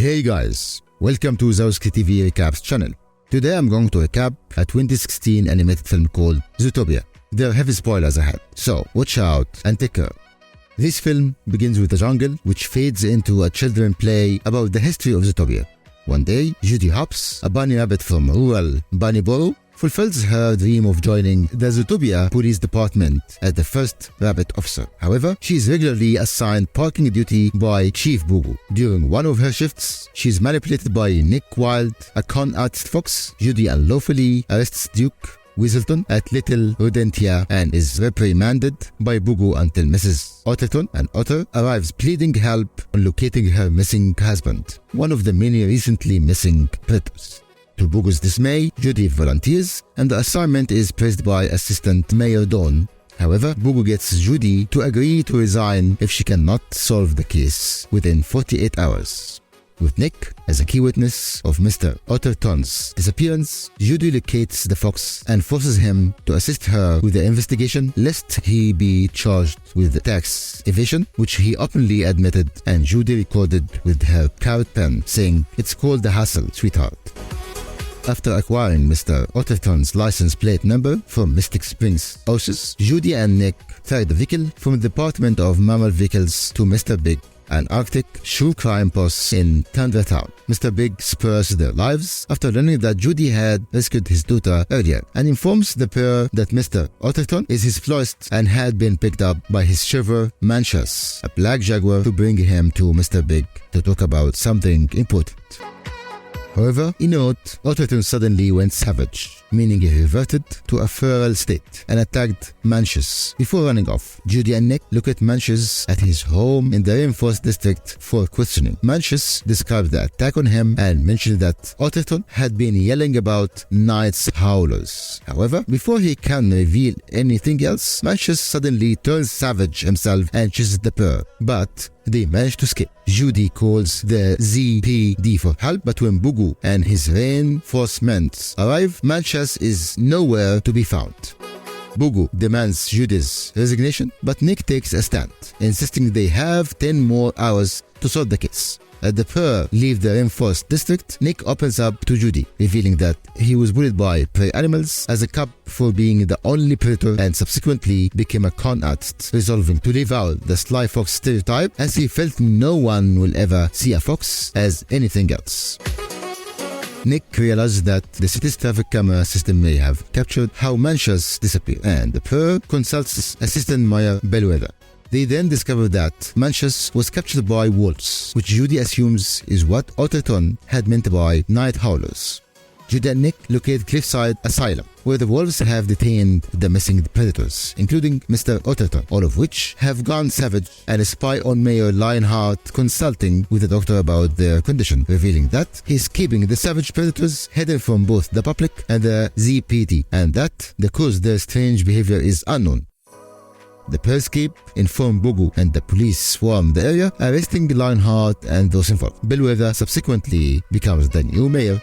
Hey guys, welcome to Zootopia TV Recaps channel. Today I'm going to recap a 2016 animated film called Zootopia. There are heavy spoilers ahead, so watch out and take care. This film begins with a jungle which fades into a children's play about the history of Zootopia. One day, Judy Hopps, a bunny rabbit from rural Bunnyburrow, fulfills her dream of joining the Zootopia Police Department as the first rabbit officer. However, she is regularly assigned parking duty by Chief Bugu. During one of her shifts, she is manipulated by Nick Wilde, a con artist fox. Judy unlawfully arrests Duke Weaselton at Little Rodentia and is reprimanded by Bugu until Mrs. Otterton, an otter, arrives pleading help on locating her missing husband, one of the many recently missing predators. To Bugu's dismay, Judy volunteers, and the assignment is praised by Assistant Mayor Dawn. However, Bugu gets Judy to agree to resign if she cannot solve the case within 48 hours. With Nick as a key witness of Mr. Otterton's disappearance, Judy locates the fox and forces him to assist her with the investigation lest he be charged with tax evasion, which he openly admitted, and Judy recorded with her carrot pen saying, "It's called the hassle, sweetheart." After acquiring Mr. Otterton's license plate number from Mystic Springs, Oasis, Judy and Nick ferry the vehicle from the Department of Mammal Vehicles to Mr. Big, an Arctic true crime boss in Tundra Town. Mr. Big spares their lives after learning that Judy had rescued his daughter earlier and informs the pair that Mr. Otterton is his florist and had been picked up by his chauffeur Manchas, a black jaguar, to bring him to Mr. Big to talk about something important. However, in note, Otterton suddenly went savage, meaning he reverted to a feral state and attacked Manchas before running off. Judy and Nick look at Manchas at his home in the Rainforest District for questioning. Manchas described the attack on him and mentioned that Otterton had been yelling about night howlers. However, before he can reveal anything else, Manchas suddenly turns savage himself and chases the pair, but they manage to escape. Judy calls the ZPD for help, but when Bugu and his reinforcements arrive, Manchas is nowhere to be found. Bugu demands Judy's resignation, but Nick takes a stand, insisting they have 10 more hours to solve the case. As the pair leave the Rainforest District, Nick opens up to Judy, revealing that he was bullied by prey animals as a cub for being the only predator and subsequently became a con artist, resolving to leave out the sly fox stereotype as he felt no one will ever see a fox as anything else. Nick realizes that the city's traffic camera system may have captured how Manchas disappeared, and the pair consults Assistant Mayor Bellwether. They then discover that Manchas was captured by wolves, which Judy assumes is what Otterton had meant by night howlers. Judy and Nick locate Cliffside Asylum, where the wolves have detained the missing predators, including Mr. Otterton, all of which have gone savage, and spy on Mayor Lionheart consulting with the doctor about their condition, revealing that he is keeping the savage predators hidden from both the public and the ZPD, and that the cause of their strange behavior is unknown. The pair escape, inform Bugu, and the police swarm the area, arresting Lionheart and those involved. Bellwether subsequently becomes the new mayor.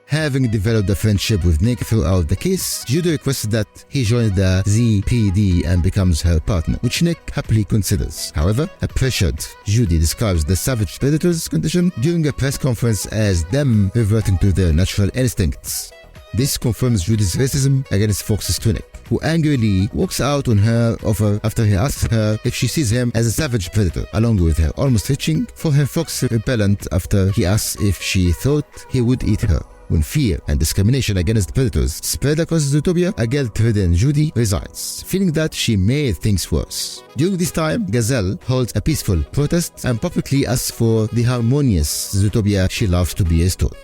Having developed a friendship with Nick throughout the case, Judy requests that he joins the ZPD and becomes her partner, which Nick happily considers. However, a pressured Judy describes the savage predators' condition during a press conference as them reverting to their natural instincts. This confirms Judy's racism against Fox's twin, who angrily walks out on her offer after he asks her if she sees him as a savage predator, along with her almost reaching for her fox repellent after he asks if she thought he would eat her. When fear and discrimination against predators spread across Zootopia, a guilt-ridden Judy resigns, feeling that she made things worse. During this time, Gazelle holds a peaceful protest and publicly asks for the harmonious Zootopia she loves to be restored.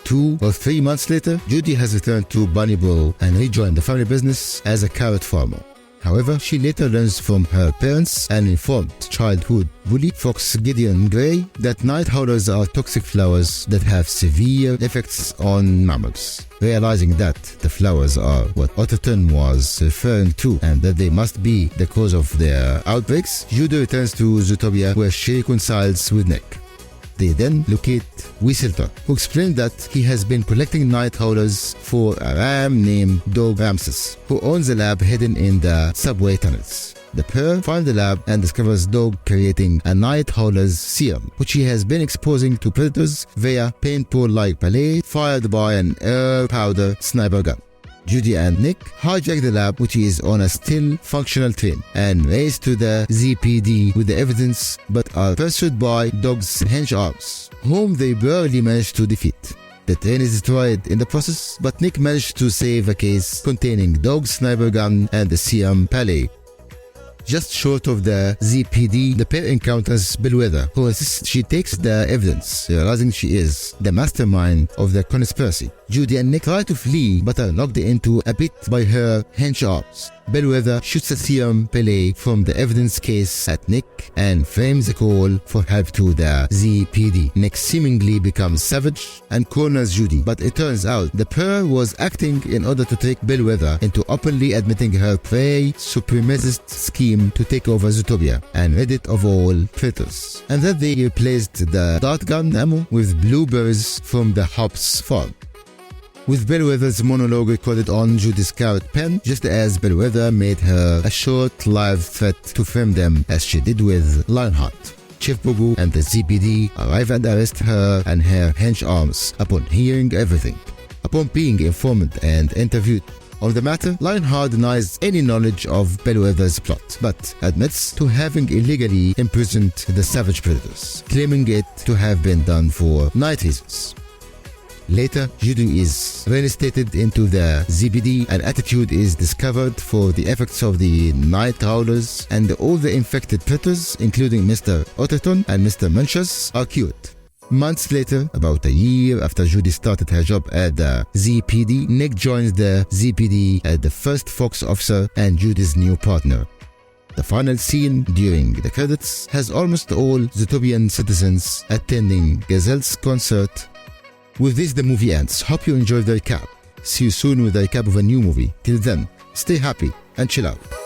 2 or 3 months later, Judy has returned to Bunnyburrow and rejoined the family business as a carrot farmer. However, she later learns from her parents and informed childhood bully Fox Gideon Gray that night howlers are toxic flowers that have severe effects on mammals. Realizing that the flowers are what Otterton was referring to and that they must be the cause of their outbreaks, Judy returns to Zootopia where she reconciles with Nick. They then locate Weaselton, who explained that he has been collecting night howlers for a ram named Dog Ramses, who owns a lab hidden in the subway tunnels. The pair find the lab and discovers Dog creating a night howler's serum, which he has been exposing to predators via paintball-like pellet fired by an air powder sniper gun. Judy and Nick hijack the lab, which is on a still functional train, and race to the ZPD with the evidence, but are pursued by Dog's hench arms, whom they barely manage to defeat. The train is destroyed in the process, but Nick managed to save a case containing Dog's sniper gun and the serum pellet. Just short of the ZPD, the pair encounters Bellwether, who insists she takes the evidence, realizing she is the mastermind of the conspiracy. Judy and Nick try to flee but are knocked into a pit by her hench arms. Bellwether shoots a serum pellet from the evidence case at Nick and frames a call for help to the ZPD. Nick seemingly becomes savage and corners Judy, but it turns out the pair was acting in order to trick Bellwether into openly admitting her prey supremacist scheme to take over Zootopia and rid it of all predators, and that they replaced the dart gun ammo with blueberries from the Hopps farm. With Bellwether's monologue recorded on Judy's carrot pen, just as Bellwether made her a short-lived threat to frame them as she did with Lionheart. Chief Bobo and the ZPD arrive and arrest her and her hench arms upon hearing everything. Upon being informed and interviewed on the matter, Lionheart denies any knowledge of Bellwether's plot, but admits to having illegally imprisoned the savage predators, claiming it to have been done for night reasons. Later, Judy is reinstated into the ZPD and Attitude is discovered for the effects of the night howlers, and all the infected predators, including Mr. Otterton and Mr. Munchus, are cured. Months later, about a year after Judy started her job at the ZPD, Nick joins the ZPD as the first Fox officer and Judy's new partner. The final scene during the credits has almost all Zootopian citizens attending Gazelle's concert. With this, the movie ends. Hope you enjoyed the recap. See you soon with a recap of a new movie. Till then, stay happy and chill out.